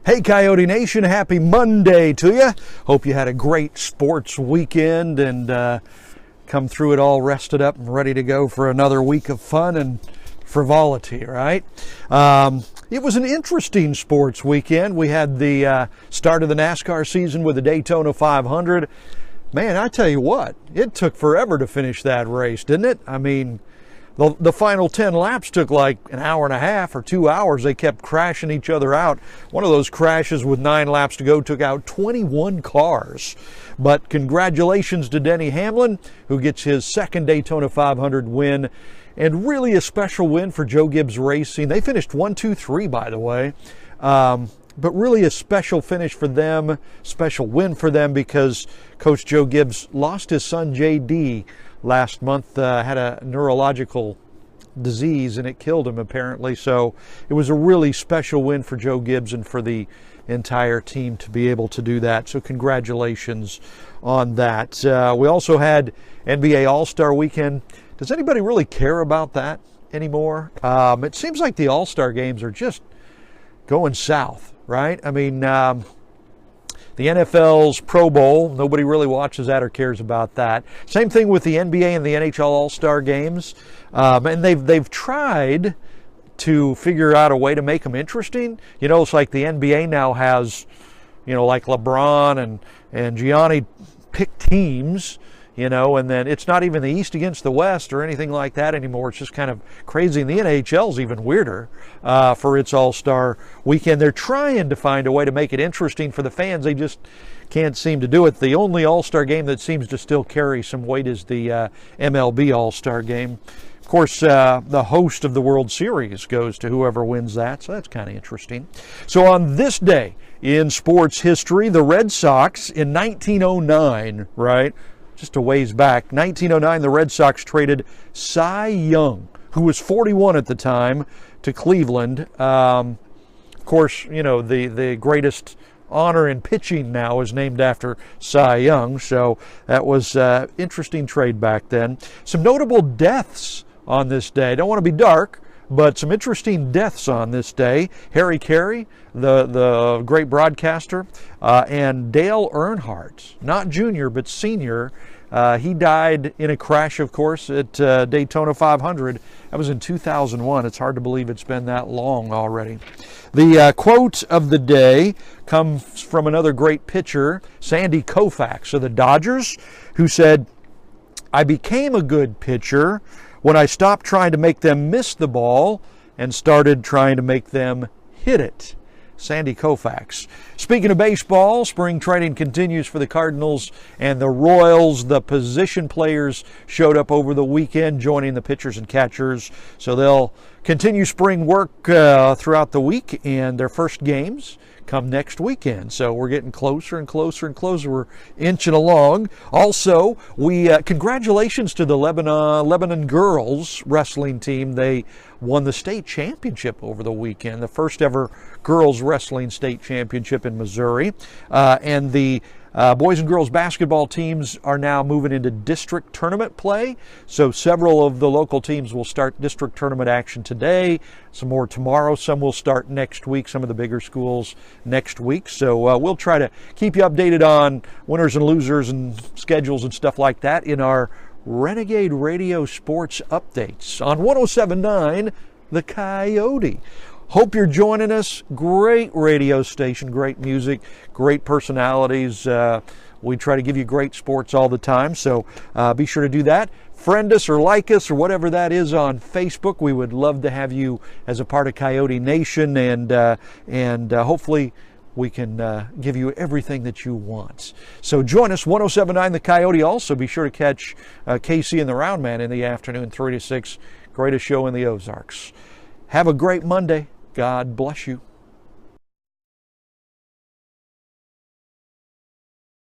Hey Coyote Nation, happy Monday to you. Hope you had a great sports weekend and come through it all rested up and ready to go for another week of fun and frivolity, right? It was an interesting sports weekend. We had the start of the NASCAR season with the Daytona 500. Man, I tell you what, it took forever to finish that race, didn't it? I mean, the final 10 laps took like an hour and a half or 2 hours. They kept crashing each other out. One of those crashes with 9 laps to go took out 21 cars. But congratulations to Denny Hamlin, who gets his second Daytona 500 win. And really a special win for Joe Gibbs Racing. They finished 1, 2, 3, by the way. But really a special finish for them, special win for them because Coach Joe Gibbs lost his son J.D. last month, had a neurological disease and it killed him apparently. So it was a really special win for Joe Gibbs and for the entire team to be able to do that. So congratulations on that. We also had NBA All-Star Weekend. Does anybody really care about that anymore? It seems like the All-Star games are just going south, right? I mean, the NFL's Pro Bowl, nobody really watches that or cares about that. Same thing with the NBA and the NHL All-Star games. And they've tried to figure out a way to make them interesting. You know, it's like the NBA now has, you know, like LeBron and Gianni pick teams, you know, and then it's not even the East against the West or anything like that anymore. It's just kind of crazy. And the NHL's even weirder for its All-Star weekend. They're trying to find a way to make it interesting for the fans. They just can't seem to do it. The only All-Star game that seems to still carry some weight is the MLB All-Star game. Of course, the host of the World Series goes to whoever wins that, so that's kind of interesting. So on this day in sports history, the Red Sox in 1909, right? Just a ways back, 1909, the Red Sox traded Cy Young, who was 41 at the time, to Cleveland. Of course, you know, the greatest honor in pitching now is named after Cy Young, so that was an interesting trade back then. Some notable deaths on this day. Don't want to be dark, but some interesting deaths on this day. Harry Carey, the great broadcaster, and Dale Earnhardt, not junior but senior. He died in a crash, of course, at Daytona 500. That was in 2001. It's hard to believe it's been that long already. The quote of the day comes from another great pitcher, Sandy Koufax of the Dodgers, who said, "I became a good pitcher when I stopped trying to make them miss the ball and started trying to make them hit it." Sandy Koufax. Speaking of baseball, spring training continues for the Cardinals and the Royals. The position players showed up over the weekend, joining the pitchers and catchers. So they'll continue spring work throughout the week, and their first games come next weekend. So we're getting closer and closer and closer. We're inching along. Also, congratulations to the Lebanon girls wrestling team. They won the state championship over the weekend, the first ever girls wrestling state championship in Missouri. And the boys and girls basketball teams are now moving into district tournament play. So several of the local teams will start district tournament action today, some more tomorrow, some will start next week, some of the bigger schools next week. So we'll try to keep you updated on winners and losers and schedules and stuff like that in our Renegade Radio Sports Updates on 107.9 The Coyote. Hope you're joining us. Great radio station, great music, great personalities. We try to give you great sports all the time, so be sure to do that. Friend us or like us or whatever that is on Facebook. We would love to have you as a part of Coyote Nation, and hopefully we can give you everything that you want. So join us, 107.9 The Coyote. Also, be sure to catch Casey and the Roundman in the afternoon, 3 to 6. Greatest show in the Ozarks. Have a great Monday. God bless you.